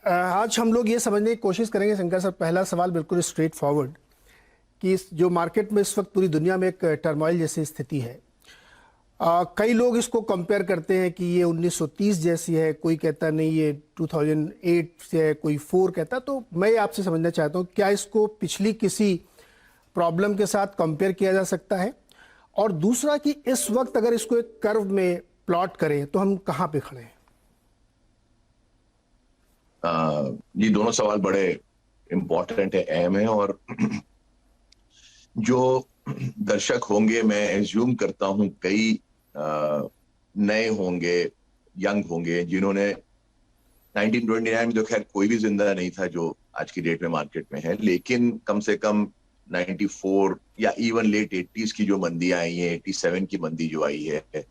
आज हम लोग ये समझने की कोशिश करेंगे शंकर सर। पहला सवाल बिल्कुल स्ट्रेट फॉरवर्ड कि जो मार्केट में इस वक्त पूरी दुनिया में एक टर्मोइल जैसी स्थिति है। कई लोग इसको कंपेयर करते हैं कि ये 1930 जैसी है, कोई कहता नहीं ये 2008 से है, कोई 4 कहता। तो मैं आपसे समझना चाहता हूँ क्या इसको पिछली किसी प्रॉब्लम के साथ कंपेयर किया जा सकता है, और दूसरा कि इस वक्त अगर इसको एक कर्व में प्लॉट करें तो हम कहाँ पे खड़े हैं? ये दोनों सवाल बड़े इम्पोर्टेंट है, अहम है। और जो दर्शक होंगे, मैं एज्यूम करता हूं कई नए होंगे, यंग होंगे, जिन्होंने 1929 में तो खैर कोई भी जिंदा नहीं था जो आज की डेट में मार्केट में है, लेकिन कम से कम 94 या इवन लेट 80s की जो मंदियां आई है, 87 की मंदी जो आई है,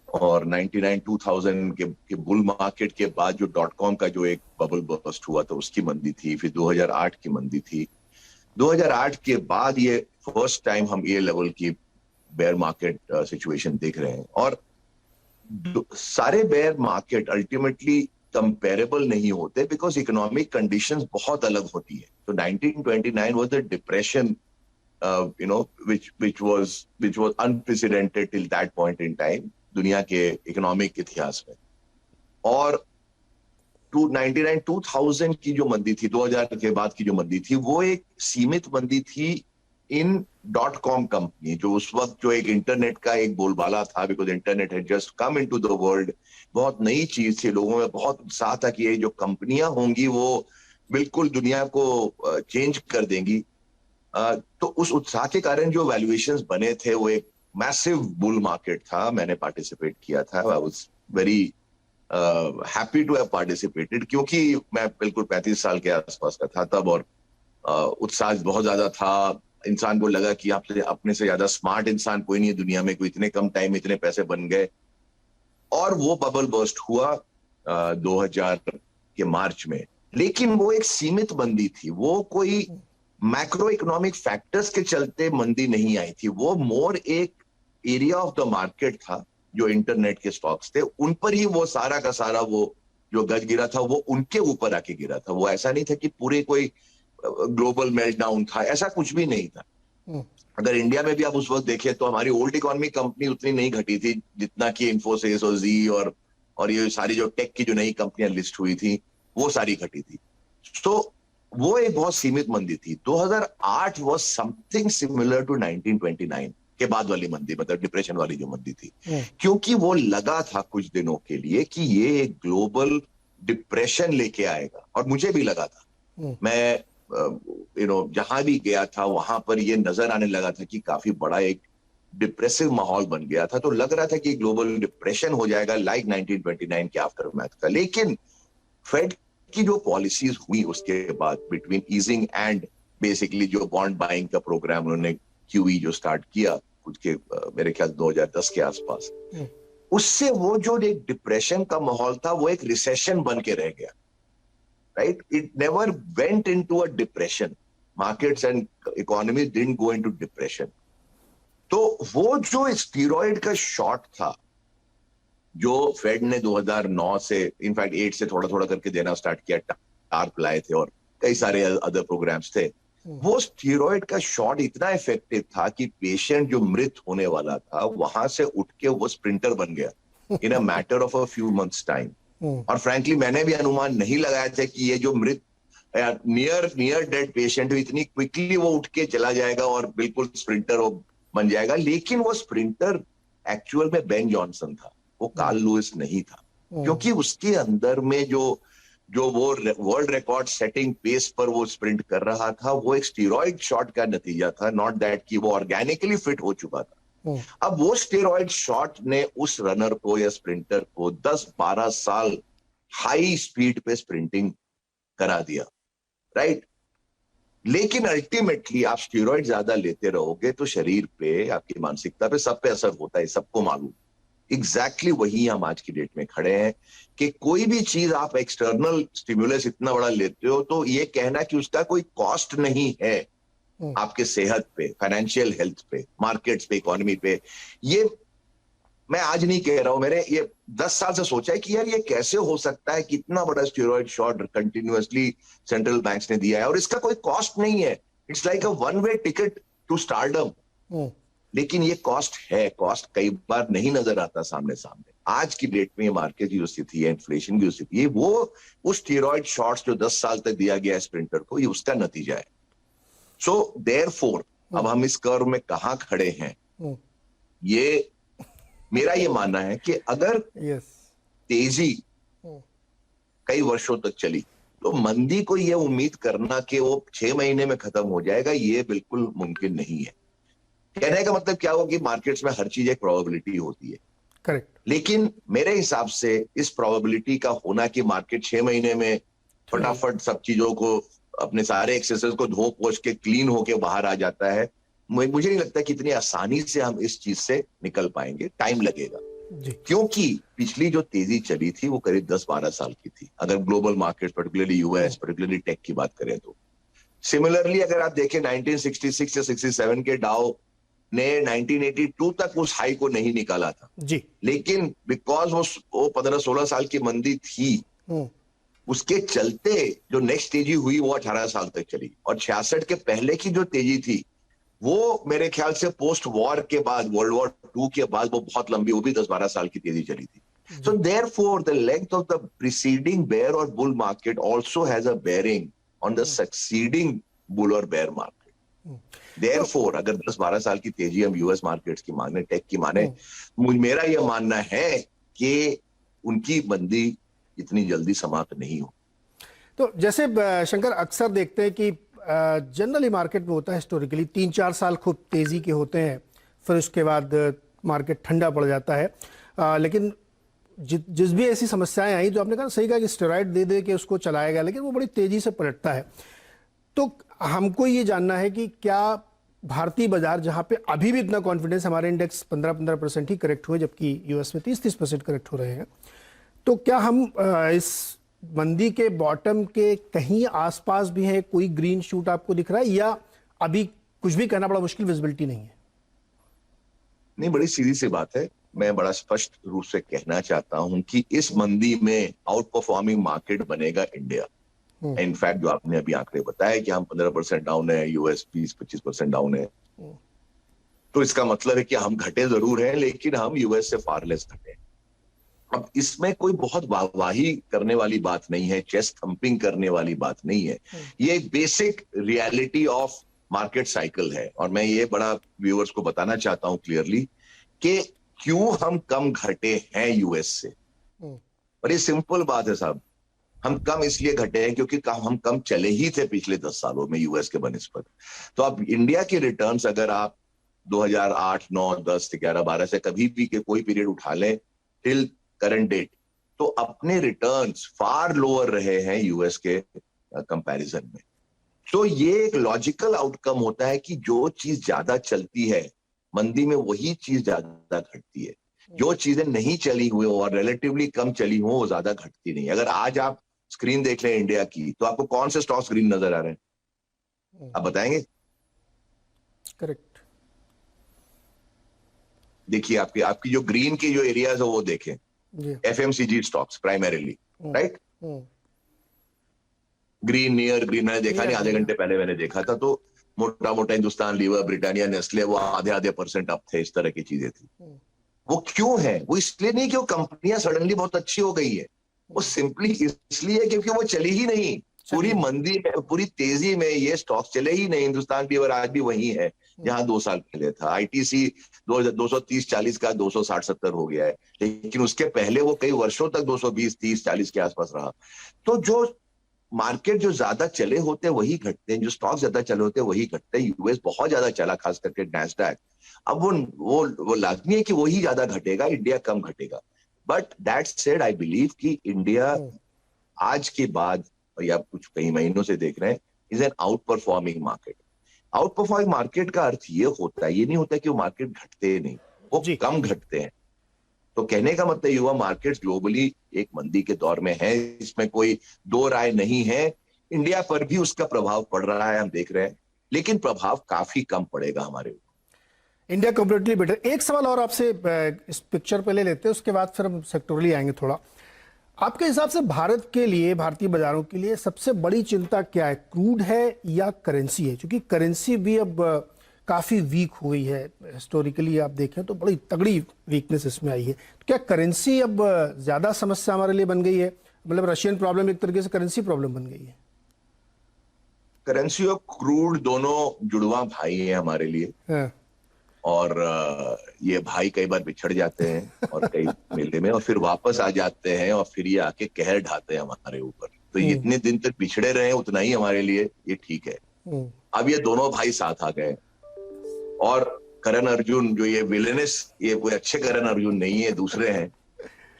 और 99-2000 के बुल मार्केट के बाद जो .com का जो एक बबल बस्ट हुआ था उसकी मंदी थी, फिर 2008 की मंदी थी। 2008 के बाद ये फर्स्ट टाइम हम ये लेवल की बेयर मार्केट सिचुएशन देख रहे हैं। और सारे बेयर मार्केट अल्टीमेटली कंपेरेबल नहीं होते बिकॉज इकोनॉमिक कंडीशंस बहुत अलग होती है। तो 1929 was the depression which was unprecedented till that point in time दुनिया के इकोनॉमिक इतिहास में। और 2000 की जो मंदी थी, 2000 के बाद की जो मंदी थी, वो एक सीमित मंदी थी इन .com कंपनी, जो उस वक्त जो एक इंटरनेट का एक बोलबाला था, because internet had just come into the world. बहुत नई चीज थी, लोगों में बहुत उत्साह था कि ये जो कंपनियां होंगी वो बिल्कुल दुनिया को चेंज कर देंगी। तो उस उत्साह के कारण जो वैल्यूएशंस बने थे वो एक मैसिव बुल मार्केट था। मैंने पार्टिसिपेट किया था, I was very happy to have participated, क्योंकि मैं बिल्कुल 35 साल के आसपास का था तब, और उत्साह बहुत ज्यादा था। इंसान को लगा कि आपसे अपने से ज्यादा स्मार्ट इंसान कोई नहीं है दुनिया में, कोई इतने कम टाइम में इतने पैसे बन गए। और वो बबल बर्स्ट हुआ 2000 के मार्च में, लेकिन वो एक सीमित मंदी थी। वो कोई मैक्रो इकोनॉमिक फैक्टर्स के चलते मंदी नहीं आई थी, वो मोर एक एरिया ऑफ द मार्केट था। जो इंटरनेट के स्टॉक्स थे उन पर ही वो सारा का सारा वो जो गज गिरा था वो उनके ऊपर आके गिरा था। वो ऐसा नहीं था कि पूरे कोई ग्लोबल मेल्टडाउन था, ऐसा कुछ भी नहीं था। अगर इंडिया में भी आप उस वक्त देखें तो हमारी ओल्ड इकोनॉमी कंपनी उतनी नहीं घटी थी जितना कि इन्फोसिस और जी और ये सारी जो टेक की जो नई कंपनियां लिस्ट हुई थी वो सारी घटी थी। तो वो एक बहुत सीमित मंदी थी। 2008 वाज समथिंग सिमिलर टू 1929 के बाद वाली मंदी, मतलब डिप्रेशन वाली जो मंदी थी, क्योंकि वो लगा था कुछ दिनों के लिए कि ये एक ग्लोबल डिप्रेशन लेके आएगा, और मुझे भी लगा था। मैं जहां भी गया था वहां पर ये नजर आने लगा था कि काफी बड़ा एक डिप्रेसिव माहौल बन गया था। तो लग रहा था कि ग्लोबल डिप्रेशन हो जाएगा लाइक 1929 के आफ्टरमैथ का। लेकिन फेड की जो पॉलिसीज हुई उसके बाद, बिटवीन ईजिंग एंड बेसिकली जो बॉन्ड बाइंग का प्रोग्राम उन्होंने QE जो स्टार्ट किया कुछ के मेरे ख्याल 2010 के आसपास, उससे वो जो एक डिप्रेशन का माहौल था वो एक रिसेशन बन के रह गया। Right, it never went into a depression. Markets and economy didn't go into depression. तो वो जो स्टीरॉयड का शॉट था जो फेड ने 2009 से इनफैक्ट 8 से थोड़ा थोड़ा करके देना स्टार्ट किया, टार्प लाए थे और कई सारे अदर प्रोग्राम्स थे, वो स्टीरॉयड का शॉट इतना इफेक्टिव था कि पेशेंट जो मृत होने वाला था वहां से उठ के वो स्प्रिंटर बन गया in a matter of a few months time. और फ्रैंकली मैंने भी अनुमान नहीं लगाया था कि ये जो मृत नियर डेड पेशेंट इतनी क्विकली वो उठ के चला जाएगा और बिल्कुल स्प्रिंटर बन जाएगा। लेकिन वो स्प्रिंटर एक्चुअल में बेन जॉनसन था, वो कार्ल लुइस नहीं था, क्योंकि उसके अंदर में जो वो वर्ल्ड रिकॉर्ड सेटिंग पेस पर वो स्प्रिंट कर रहा था वो एक स्टीरॉयड शॉट का नतीजा था, नॉट दैट कि वो ऑर्गेनिकली फिट हो चुका था। अब वो स्टेरॉइड शॉट ने उस रनर को या स्प्रिंटर को 10-12 साल हाई स्पीड पे स्प्रिंटिंग करा दिया। राइट, लेकिन अल्टीमेटली आप स्टेरॉइड ज्यादा लेते रहोगे तो शरीर पे, आपकी मानसिकता पे, सब पे असर होता है, सबको मालूम। एग्जैक्टली वही हम आज की डेट में खड़े हैं कि कोई भी चीज आप एक्सटर्नल स्टिमुलस इतना बड़ा लेते हो तो ये कहना कि उसका कोई कॉस्ट नहीं है आपके सेहत पे, फाइनेंशियल हेल्थ पे, मार्केट्स पे, इकोनॉमी पे, ये मैं आज नहीं कह रहा हूं, मैंने ये 10 साल से सोचा है कि यार ये कैसे हो सकता है कि इतना बड़ा steroid shot continuously central banks ने दिया है और इसका कोई कॉस्ट नहीं है। It's like a one way ticket to stardom. लेकिन ये कॉस्ट है, कॉस्ट कई बार नहीं नजर आता सामने सामने। आज की डेट में मार्केट की जो स्थिति है, इन्फ्लेशन की जो स्थिति है, वो उस स्टेरॉइड शॉट्स जो 10 साल तक दिया गया है स्प्रिंटर को, ये उसका नतीजा है। सो देयरफॉर अब हम इस कर्व में कहां खड़े हैं, ये मेरा ये मानना है कि अगर तेजी कई वर्षों तक चली तो मंदी को ये उम्मीद करना कि वो 6 महीने में खत्म हो जाएगा, ये बिल्कुल मुमकिन नहीं है। कहने का मतलब क्या हो कि मार्केट्स में हर चीज एक प्रोबेबिलिटी होती है, करेक्ट। लेकिन मेरे हिसाब से इस प्रोबेबिलिटी का होना कि मार्केट 6 महीने में फटाफट सब चीजों को, अपने सारे एक्सेसेस को धो पोछ के क्लीन होके बाहर आ जाता है, मुझे नहीं लगता कि इतनी आसानी से हम इस चीज से निकल पाएंगे, टाइम लगेगा जी। क्योंकि पिछली जो तेजी चली थी वो करीब 10-12 साल की थी, अगर global market particularly US particularly tech की बात करें तो। सिमिलरली अगर आप देखें 1966 या 67 के डाउ ने 1982 तक उस हाई को नहीं निकाला था जी। लेकिन बिकॉज वो 15-16 साल की मंदी थी, उसके चलते जो नेक्स्ट तेजी हुई वो 18 साल तक चली। और 66 के पहले की जो तेजी थी वो मेरे ख्याल से पोस्ट वॉर के बाद, वर्ल्ड वॉर 2 के बाद वो बहुत लंबी, वो भी 10-12 साल की तेजी चली थी। So therefore the length of the preceding bear or bull market also has a bearing on the succeeding bull or bear market. Therefore अगर 10-12 साल की तेजी हम यूएस मार्केट्स की माने, टेक की माने, मेरा यह मानना है कि उनकी मंदी इतनी जल्दी समाप्त नहीं हो। तो जैसे शंकर अक्सर देखते हैं कि जनरली मार्केट में होता है हिस्टोरिकली 3-4 साल खूब तेजी के होते हैं, फिर उसके बाद मार्केट ठंडा पड़ जाता है। लेकिन जिस भी ऐसी समस्याएं आई, जो आपने कहा सही कहा कि स्टेरॉइड दे दे के उसको चलाया गया, लेकिन वो बड़ी तेजी से पलटता है। तो हमको ये जानना है कि क्या भारतीय बाजार, जहां पे अभी भी इतना कॉन्फिडेंस, हमारे इंडेक्स 15% ही करेक्ट हुए जबकि यूएस में 30% करेक्ट हो रहे हैं, तो क्या हम इस मंदी के बॉटम के कहीं आसपास भी है? कोई ग्रीन शूट आपको दिख रहा है या अभी कुछ भी कहना बड़ा मुश्किल, विजिबिलिटी नहीं है? नहीं, बड़ी सीधी सी बात है। मैं बड़ा स्पष्ट रूप से कहना चाहता हूं कि इस मंदी में आउट परफॉर्मिंग मार्केट बनेगा इंडिया। इनफैक्ट जो आपने अभी आंकड़े बताया कि हम 15% डाउन है, यूएस 20-25% डाउन है, तो इसका मतलब है कि हम घटे जरूर हैं लेकिन हम यूएस से फार लेस घटे। अब इसमें कोई बहुत वाहवाही करने वाली बात नहीं है, चेस्ट थंपिंग करने वाली बात नहीं है, ये एक basic reality of market cycle है। और मैं ये बड़ा व्यूअर्स को बताना चाहता हूं क्लियरली कि क्यों हम कम घटे हैं यूएस से। और ये सिंपल बात है साहब, हम कम इसलिए घटे हैं क्योंकि हम कम चले ही थे पिछले 10 सालों में यूएस के बनिस्बत। तो अब इंडिया के रिटर्न्स अगर आप 2008, 9, 10, 11, 12 से कभी भी के कोई पीरियड उठा लें टिल करंट डेट, तो अपने रिटर्न्स फार लोअर रहे हैं यूएस के कंपैरिजन में। तो ये एक लॉजिकल आउटकम होता है कि जो चीज ज्यादा चलती है मंदी में वही चीज ज्यादा घटती है, जो चीजें नहीं चली हुई और रिलेटिवली कम चली हो वो ज्यादा घटती नहीं। अगर आज आप स्क्रीन देख लें इंडिया की, तो आपको कौन से स्टॉक्स ग्रीन नजर आ रहे हैं, आप बताएंगे? करेक्ट। देखिए आपकी जो ग्रीन के जो एरियाज है वो देखें, FMCG stocks primarily, right? Green, near green मैंने देखा नहीं, आधे घंटे पहले मैंने देखा था, तो मोटा मोटा हिंदुस्तान लीवर, ब्रिटानिया, नेस्ले वो आधे % अप थे, इस तरह की चीजें थी। वो क्यों है? वो इसलिए नहीं कि वो कंपनियां सडनली बहुत अच्छी हो गई है, वो सिंपली इसलिए क्योंकि वो चली ही नहीं। पूरी मंदी में, पूरी तेजी में ये स्टॉक चले ही नहीं। हिंदुस्तान लीवर आज भी वही है जहां 2 साल पहले था। आईटीसी 230-40 का 260-70 हो गया है, लेकिन उसके पहले वो कई वर्षों तक 220-30-40 के आसपास रहा। तो जो मार्केट जो ज्यादा चले होते हैं वही घटते हैं, जो स्टॉक ज्यादा चले होते हैं वही घटते हैं। यूएस बहुत ज्यादा चला, खास करके नैस्डैक। अब वो लाजमी है कि वही ज्यादा घटेगा, इंडिया कम घटेगा। But that said, I believe कि इंडिया आज के बाद, या कुछ कई महीनों से देख रहे हैं, is an out performing market. Out performing market का अर्थ ये होता है, ये नहीं होता कि वो मार्केट घटते नहीं, वो कम घटते हैं। तो कहने का मतलब युवा मार्केट्स ग्लोबली एक मंदी के दौर में है, इसमें कोई दो राय नहीं है। इंडिया पर भी उसका प्रभाव पड़ रहा है, हम देख रहे हैं, लेकिन प्रभाव काफी कम पड़ेगा हमारे ऊपर। India comparatively better. एक सवाल और आपसे इस पिक्चर पे ले लेते हैं, उसके बाद फिर हम सेक्टोरली आएंगे थोड़ा। आपके हिसाब से भारत के लिए, भारतीय बाजारों के लिए सबसे बड़ी चिंता क्या है, क्रूड है या करेंसी है? क्योंकि करेंसी भी अब काफी वीक हुई है। हिस्टोरिकली आप देखें तो बड़ी तगड़ी वीकनेस इसमें आई है। तो क्या करेंसी अब ज्यादा समस्या हमारे लिए बन गई है? मतलब रशियन प्रॉब्लम एक तरीके से करेंसी प्रॉब्लम बन गई है। करेंसी और क्रूड दोनों जुड़वा भाई हैं हमारे लिए। हाँ। और ये भाई कई बार बिछड़ जाते हैं और कई मेले में, और फिर वापस आ जाते हैं, और फिर ये आके कहर ढाते हैं हमारे ऊपर। तो ये इतने दिन तक बिछड़े रहे उतना ही हमारे लिए ये ठीक है। अब ये दोनों भाई साथ आ गए, और करण अर्जुन जो ये विलेनस, ये कोई अच्छे करण अर्जुन नहीं है, दूसरे हैं।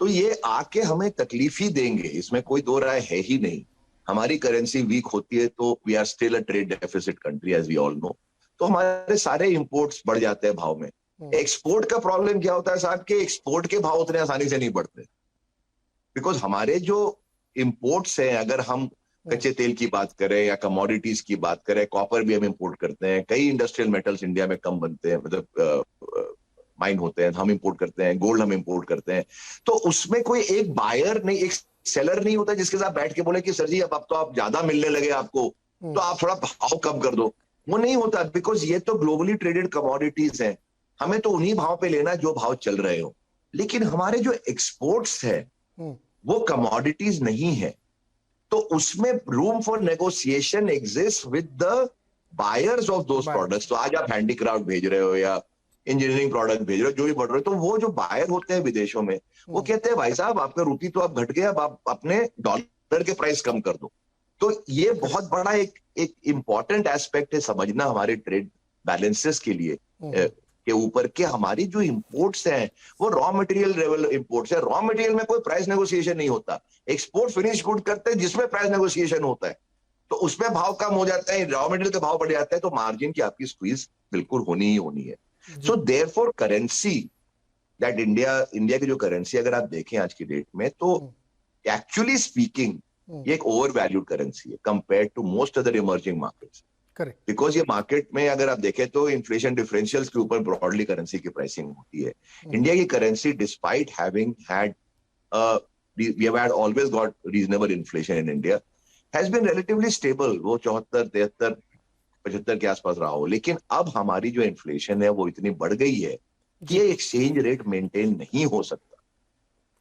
तो ये आके हमें तकलीफ ही देंगे, इसमें कोई दो राय है ही नहीं। हमारी करेंसी वीक होती है तो we are still a trade deficit country as we all know. तो हमारे सारे इंपोर्ट्स बढ़ जाते हैं भाव में। एक्सपोर्ट का प्रॉब्लम क्या होता है साहब, के एक्सपोर्ट के भाव उतने आसानी से नहीं बढ़ते, बिकॉज हमारे जो इंपोर्ट्स हैं, अगर हम कच्चे तेल की बात करें या कमोडिटीज की बात करें, कॉपर भी हम इंपोर्ट करते हैं, कई इंडस्ट्रियल मेटल्स इंडिया में कम बनते हैं, मतलब माइन होते हैं, हम इंपोर्ट करते हैं, गोल्ड हम इंपोर्ट करते हैं। तो उसमें कोई एक बायर नहीं, एक सेलर नहीं होता जिसके साथ बैठ के बोले कि सर जी अब तो आप ज्यादा मिलने लगे आपको, तो आप थोड़ा भाव कम कर दो। वो नहीं होता, बिकॉज ये तो ग्लोबली ट्रेडेड कमोडिटीज हैं, हमें तो उन्हीं भाव पे लेना जो भाव चल रहे हो। लेकिन हमारे जो एक्सपोर्ट्स है वो कमोडिटीज नहीं है, तो उसमें room for negotiation exist with the buyers of those products. तो आज आप हैंडीक्राफ्ट भेज रहे हो या इंजीनियरिंग प्रोडक्ट भेज रहे हो, जो भी बढ़ रहे हो, तो वो जो बायर होते हैं विदेशों में, वो कहते हैं भाई साहब आपका रुपये तो अब घट गया, अब आप अपने डॉलर के प्राइस कम कर दो। तो ये बहुत बड़ा एक इंपॉर्टेंट एस्पेक्ट है समझना हमारे ट्रेड बैलेंसेस के लिए के ऊपर, के हमारी जो इंपोर्ट्स हैं वो रॉ मटेरियल लेवल इंपोर्ट्स है। रॉ मटेरियल में कोई प्राइस नेगोशिएशन नहीं होता। एक्सपोर्ट फिनिश गुड करते हैं जिसमें प्राइस नेगोशिएशन होता है, तो उसमें भाव कम हो जाता है, रॉ मटेरियल का भाव बढ़ जाता है, तो मार्जिन की आपकी स्क्वीज बिल्कुल होनी ही होनी है। So therefore currency that India की जो करेंसी अगर आप देखें आज की डेट में, तो एक्चुअली स्पीकिंग ये एक ओवर वैल्यूड करेंसी है compare to most other emerging markets. Correct, because ये मार्केट में अगर आप देखें तो इन्फ्लेशन डिफरेंशियल्स के ऊपर ब्रॉडली करेंसी की प्राइसिंग होती है। इंडिया की currency despite having had we have had always got reasonable inflation in India, has been relatively stable, वो 74, 73, 75 के आसपास रहा हो। लेकिन अब हमारी जो इन्फ्लेशन है वो इतनी बढ़ गई है कि ये एक्सचेंज रेट मेंटेन नहीं हो सकता।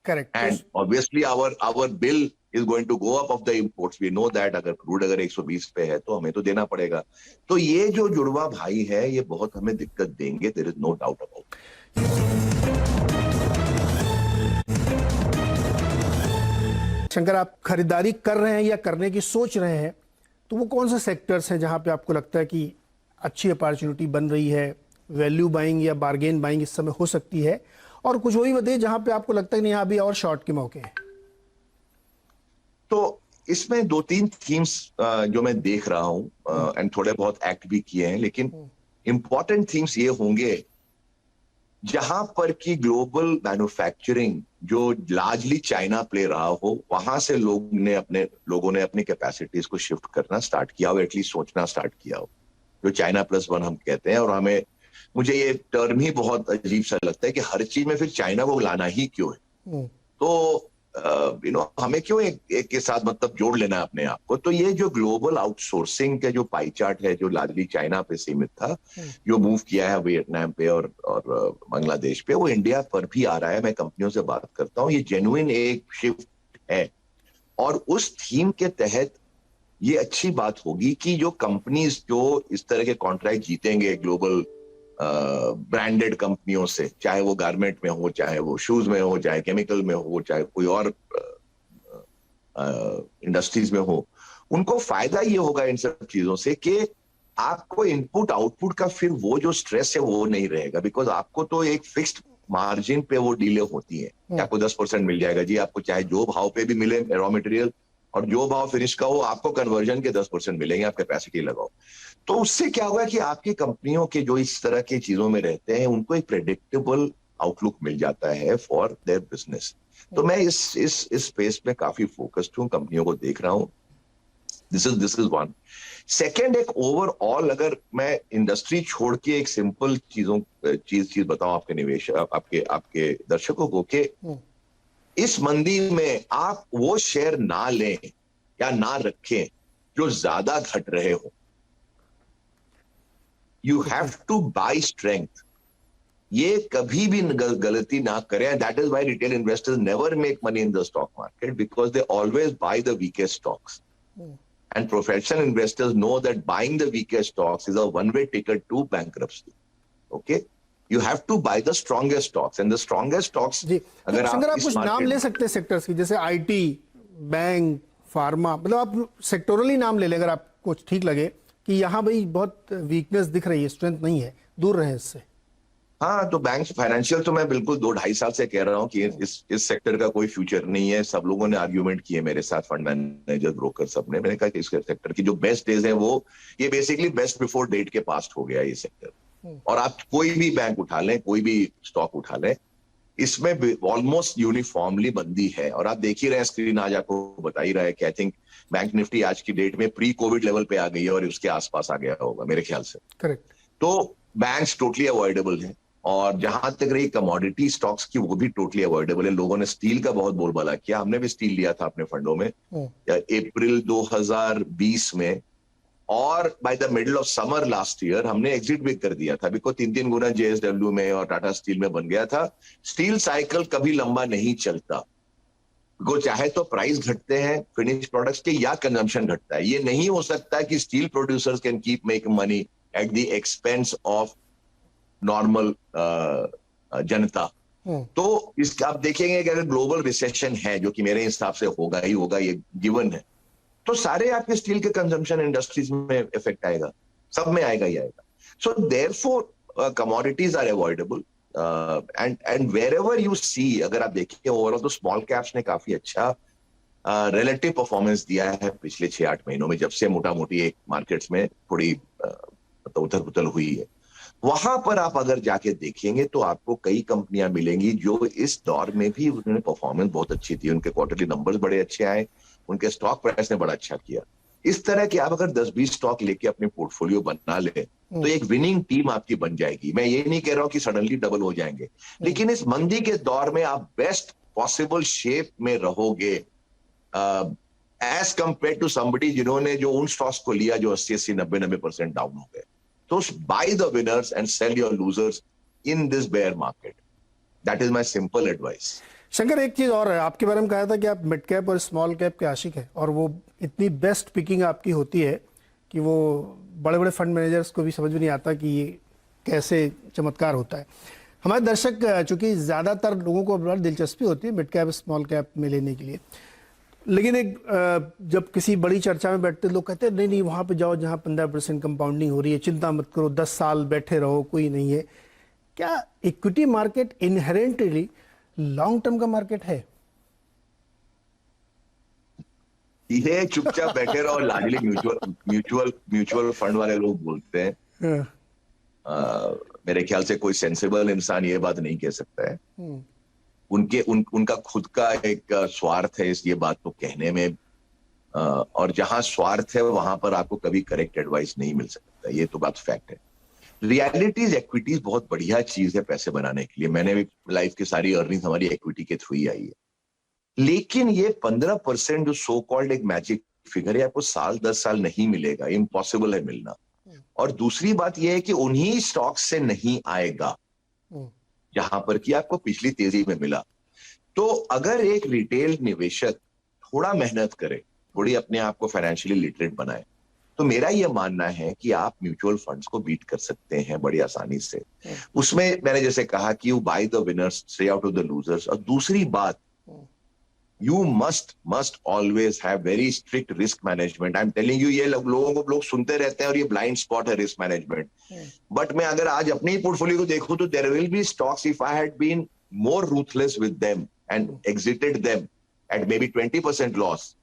Correct, and obviously our bill is going to go up of the imports, we know that। अगर क्रूड अगर 120 पे है तो हमें तो देना पड़ेगा। तो ये जो जुड़वा भाई है ये बहुत हमें दिक्कत देंगे, there is no doubt about it। Shankar, आप खरीदारी कर रहे हैं या करने की सोच रहे हैं, तो वो कौन से सेक्टर्स हैं जहां पे आपको लगता है कि अच्छी अपॉर्चुनिटी बन रही है, वैल्यू बाइंग या बार्गेन बाइंग इस समय हो सकती है? और कुछ वही बताइए जहां पे आपको लगता है नहीं अभी और शॉर्ट के मौके हैं। तो इसमें 2-3 थीम्स जो मैं देख रहा हूं, एंड थोड़े बहुत एक्ट भी किए हैं, लेकिन इंपॉर्टेंट थीम्स ये होंगे जहां पर की ग्लोबल मैन्युफैक्चरिंग जो लार्जली चाइना प्ले रहा हो, वहां से लोगों ने अपनी कैपेसिटीज को शिफ्ट करना स्टार्ट किया हो, एटलीस्ट सोचना स्टार्ट किया हो, जो China +1 हम कहते हैं। और मुझे ये टर्म ही बहुत अजीब सा लगता है कि हर चीज में फिर चाइना को लाना ही क्यों है। तो हमें क्यों एक के साथ मतलब जोड़ लेना है अपने आप को। तो ये जो ग्लोबल आउटसोर्सिंग का जो पाई चार्ट है, जो लार्जली चाइना पे सीमित था, जो मूव किया है वियतनाम पे और बांग्लादेश पे, वो इंडिया पर भी आ रहा है। मैं कंपनियों से बात करता हूँ, ये जेन्युइन एक शिफ्ट है। और उस थीम के तहत ये अच्छी बात होगी कि जो कंपनीज जो इस तरह के कॉन्ट्रैक्ट जीतेंगे ग्लोबल ब्रांडेड कंपनियों से, चाहे वो गारमेंट में हो, चाहे वो शूज में हो, चाहे केमिकल में हो, चाहे कोई और इंडस्ट्रीज में हो, उनको फायदा ये होगा इन सब चीजों से कि आपको इनपुट आउटपुट का फिर वो जो स्ट्रेस है वो नहीं रहेगा। बिकॉज आपको तो एक फिक्स्ड मार्जिन पे वो डीले होती है कि आपको 10% मिल जाएगा जी, आपको चाहे जो भाव पे भी मिले रॉ मटेरियल, और जो भाव फिनिश का हो आपको कन्वर्जन के 10% मिलेंगे, आप कैपेसिटी लगाओ। तो उससे क्या होगा कि आपकी कंपनियों के जो इस तरह की चीजों में रहते हैं उनको एक प्रेडिक्टेबल आउटलुक मिल जाता है फॉर देयर बिजनेस। तो मैं इस स्पेस में काफी फोकस्ड हूँ, कंपनियों को देख रहा हूँ। This is one. सेकेंड, एक ओवरऑल अगर मैं इंडस्ट्री छोड़ के एक सिंपल चीज बताऊं आपके निवेश आपके दर्शकों को, कि इस मंदी में आप वो शेयर ना लें या ना रखें जो ज्यादा घट रहे हो. You have to buy strength. ये कभी भी गलती ना करें. That is why retail investors never make money in the stock market, because they always buy the weakest stocks. And professional investors know that buying the weakest stocks is a one-way ticket to bankruptcy. Okay, you have to buy the strongest stocks, and the strongest stocks. जी, तो शंकर आप कुछ नाम ले सकते हैं sectors की, जैसे IT, bank, pharma, मतलब आप सेक्टोरली नाम ले लें अगर आपको ठीक लगे कि यहाँ भाई बहुत वीकनेस दिख रही है, स्ट्रेंथ नहीं है, दूर रहे इससे. हाँ, तो बैंक फाइनेंशियल तो मैं बिल्कुल 2-2.5 साल से कह रहा हूँ कि इस सेक्टर का कोई फ्यूचर नहीं है. सब लोगों ने आर्ग्यूमेंट किए मेरे साथ, फंड मैनेजर, ब्रोकर, सबने. मैंने कहा कि इस सेक्टर की जो बेस्ट डेज है वो ये बेसिकली बेस्ट बिफोर डेट के पास्ट हो गया ये सेक्टर. और आप कोई भी बैंक उठा लें, कोई भी स्टॉक उठा लें, इसमें ऑलमोस्ट यूनिफॉर्मली बंदी है. और आप देख ही रहे हैं, स्क्रीन आज आपको बता ही रहा है कि आई थिंक बैंक निफ्टी आज की डेट में प्री कोविड लेवल पे आ गई है और उसके आसपास आ गया होगा मेरे ख्याल से. करेक्ट. तो बैंक्स टोटली अवॉइडेबल है. और जहां तक रही कमोडिटी स्टॉक्स की, वो भी टोटली अवॉइडेबल है. लोगों ने स्टील का बहुत बोलबाला किया. हमने भी स्टील लिया था अपने फंडों में अप्रैल 2020 में, और by the middle of summer last year हमने एग्जिट भी कर दिया था, बिकॉज 3 गुना जेएसडब्ल्यू में और टाटा स्टील में बन गया था. स्टील साइकिल कभी लंबा नहीं चलता, बिकॉज चाहे तो प्राइस घटते हैं फिनिश प्रोडक्ट्स के या कंजम्पशन घटता है. ये नहीं हो सकता कि steel producers can keep making money at the expense of normal जनता. तो इसका आप देखेंगे कि अगर ग्लोबल रिसेशन है, जो कि मेरे हिसाब से होगा ही होगा, ये गिवन है, तो सारे आपके स्टील के कंजम्पशन इंडस्ट्रीज में इफेक्ट आएगा, सब में आएगा ही आएगा. So therefore commodities are avoidable. And wherever you see, अगर आप देखिए ओवरऑल तो स्मॉल कैप्स ने काफी अच्छा रिलेटिव परफॉर्मेंस दिया है पिछले 6-8 महीनों में, जब से मोटा मोटी एक मार्केट्स में थोड़ी उथल पुथल हुई है. वहां पर आप अगर जाके देखेंगे तो आपको कई कंपनियां मिलेंगी जो इस दौर में भी उन्होंने परफॉर्मेंस बहुत अच्छी थी. उनके क्वार्टरली नंबर्स बड़े अच्छे आए, उनके स्टॉक प्राइस ने बड़ा अच्छा किया. इस तरह के आप अगर 10-20 स्टॉक लेके अपने पोर्टफोलियो बना ले तो एक विनिंग टीम आपकी बन जाएगी. मैं ये नहीं कह रहा हूं कि सडनली डबल हो जाएंगे, लेकिन इस मंदी के दौर में आप बेस्ट पॉसिबल शेप में रहोगे एज कंपेयर टू समबडी जिन्होंने जो उन स्टॉक्स को लिया जो 80-90% डाउन हो गए. So buy the winners and sell your losers in this bear market. That is my simple advice. Shankar, एक चीज और है, आपके बारे में कहा था कि आप मिड कैप और स्मॉल कैप के आशिक हैं, और वो इतनी बेस्ट पिकिंग आपकी होती है कि वो बड़े बड़े फंड मैनेजर्स को भी समझ में नहीं आता कि ये कैसे चमत्कार होता है. हमारे दर्शक, चूंकि ज्यादातर लोगों को बड़ी दिलचस्पी होती है मिड कैप स्मॉल कैप में लेने के लिए, लेकिन एक जब किसी बड़ी चर्चा में बैठते लोग कहते हैं नहीं नहीं वहां पे जाओ जहां 15% कंपाउंडिंग हो रही है, चिंता मत करो, 10 साल बैठे रहो, कोई नहीं है. क्या equity market inherently long term का मार्केट है? ये चुपचाप बैठे रहो लार्जली म्यूचुअल फंड वाले लोग बोलते हैं. मेरे ख्याल से कोई सेंसिबल इंसान ये बात नहीं कह सकता है. उनका खुद का एक स्वार्थ है इस ये बात को कहने में, और जहां स्वार्थ है वहां पर आपको कभी करेक्ट एडवाइस नहीं मिल सकता. ये तो बात फैक्ट है. रियलिटीज इक्विटीज बहुत बढ़िया चीज है पैसे बनाने के लिए. मैंने भी लाइफ की सारी अर्निंग हमारी इक्विटी के थ्रू ही आई है. लेकिन ये 15% जो सो कॉल्ड एक मैजिक फिगर है, आपको 10 साल नहीं मिलेगा, इम्पॉसिबल है मिलना. और दूसरी बात यह है कि उन्हीं स्टॉक से नहीं आएगा जहां पर कि आपको पिछली तेजी में मिला. तो अगर एक रिटेल निवेशक थोड़ा मेहनत करे, थोड़ी अपने आप को फाइनेंशियली लिटरेट बनाए, तो मेरा यह मानना है कि आप म्यूचुअल फंड्स को बीट कर सकते हैं बड़ी आसानी से. उसमें मैंने जैसे कहा कि you buy the winners, stay out of the losers. और दूसरी बात, you must always have very strict risk management. I am telling you, ये लोग सुनते रहते हैं और ये ब्लाइंड स्पॉट है रिस्क मैनेजमेंट. बट मैं अगर आज अपने ही पोर्टफोलियो को देखूं तो there will be stocks, if I had been more ruthless with them and exited them at maybe 20% loss,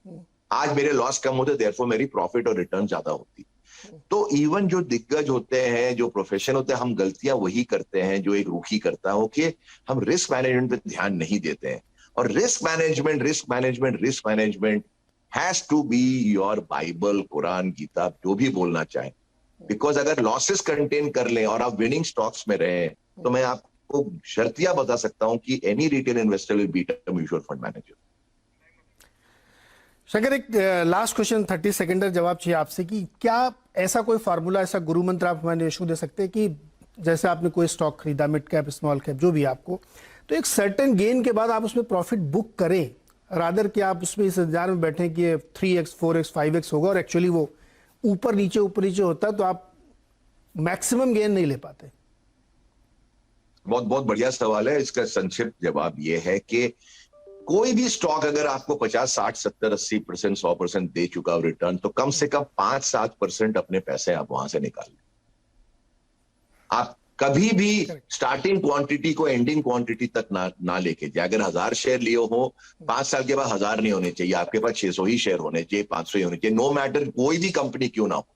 आज मेरे लॉस कम होते, देयरफॉर मेरी प्रॉफिट और रिटर्न ज्यादा होती. तो इवन जो दिग्गज होते हैं, जो प्रोफेशन होते हैं, हम गलतियां वही करते हैं जो एक रूखी करता है, कि हम रिस्क मैनेजमेंट पे ध्यान नहीं देते हैं. और risk management has to be your Bible, Quran, Gita, जो भी बोलना चाहें। बिकॉज अगर लॉसेस कंटेन कर लें और आप विनिंग स्टॉक्स में रहें, तो मैं आपको शर्तिया बता सकता हूं कि any retail investor will beat a mutual fund manager. Shankar, एक लास्ट क्वेश्चन 30 सेकेंडर जवाब चाहिए आपसे कि क्या ऐसा कोई फार्मूला, ऐसा गुरु मंत्र आप हमें इशू दे सकते हैं कि जैसे आपने कोई स्टॉक खरीदा, मिड कैप, स्मॉल कैप, जो भी आपको, तो एक सर्टेन गेन के बाद आप उसमें प्रॉफिट बुक करें, रादर कि आप उसमें इस इंतजार में बैठें कि 3x 4x 5x होगा और एक्चुअली वो ऊपर नीचे होता है, तो आप मैक्सिमम गेन नहीं ले पाते। बहुत बहुत बढ़िया सवाल है। इसका संक्षिप्त जवाब ये है कि कोई भी स्टॉक अगर आपको 50, 60, 70, 80%, 100% दे चुका हो रिटर्न, तो कम से कम 5-7% अपने पैसे आप वहां से निकाल लें। आप कभी भी स्टार्टिंग क्वांटिटी को एंडिंग क्वांटिटी तक ना लेके जाए। अगर 1000 शेयर लिए हो, 5 साल के बाद 1000 नहीं होने चाहिए, आपके पास 600 ही शेयर होने चाहिए, 500 ही होने चाहिए, नो मैटर कोई भी कंपनी क्यों ना हो।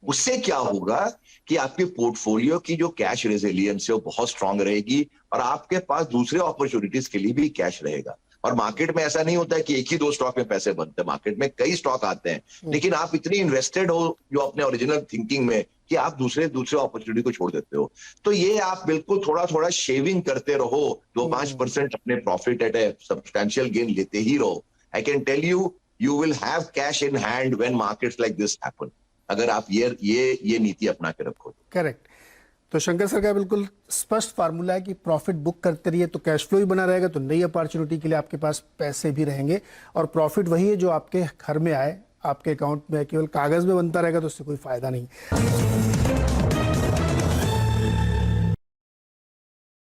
उससे क्या होगा कि आपके पोर्टफोलियो की जो कैश रेजिलियंस है वो बहुत स्ट्रांग रहेगी और आपके पास दूसरे अपॉर्चुनिटीज के लिए भी कैश रहेगा। और मार्केट में ऐसा नहीं होता है कि एक ही दो स्टॉक में पैसे बनते हैं, मार्केट में कई स्टॉक आते हैं, लेकिन आप इतनी इन्वेस्टेड हो जो अपने ओरिजिनल थिंकिंग में कि आप दूसरे अपॉर्चुनिटी को छोड़ देते हो। तो ये आप बिल्कुल थोड़ा थोड़ा शेविंग करते रहो, 2-5% अपने profit at a substantial gain लेते ही रहो। I can tell you, you will have cash in hand when markets like this happen, अगर आप ये नीति अपना के रखो। करेक्ट। तो शंकर सर का बिल्कुल स्पष्ट फार्मूला है कि प्रॉफिट बुक करते रहिए तो कैश फ्लो ही बना रहेगा, तो नई अपॉर्चुनिटी के लिए आपके पास पैसे भी रहेंगे और प्रॉफिट वही है जो आपके घर में आए, आपके अकाउंट में केवल कागज में बनता रहेगा तो उससे कोई फायदा नहीं।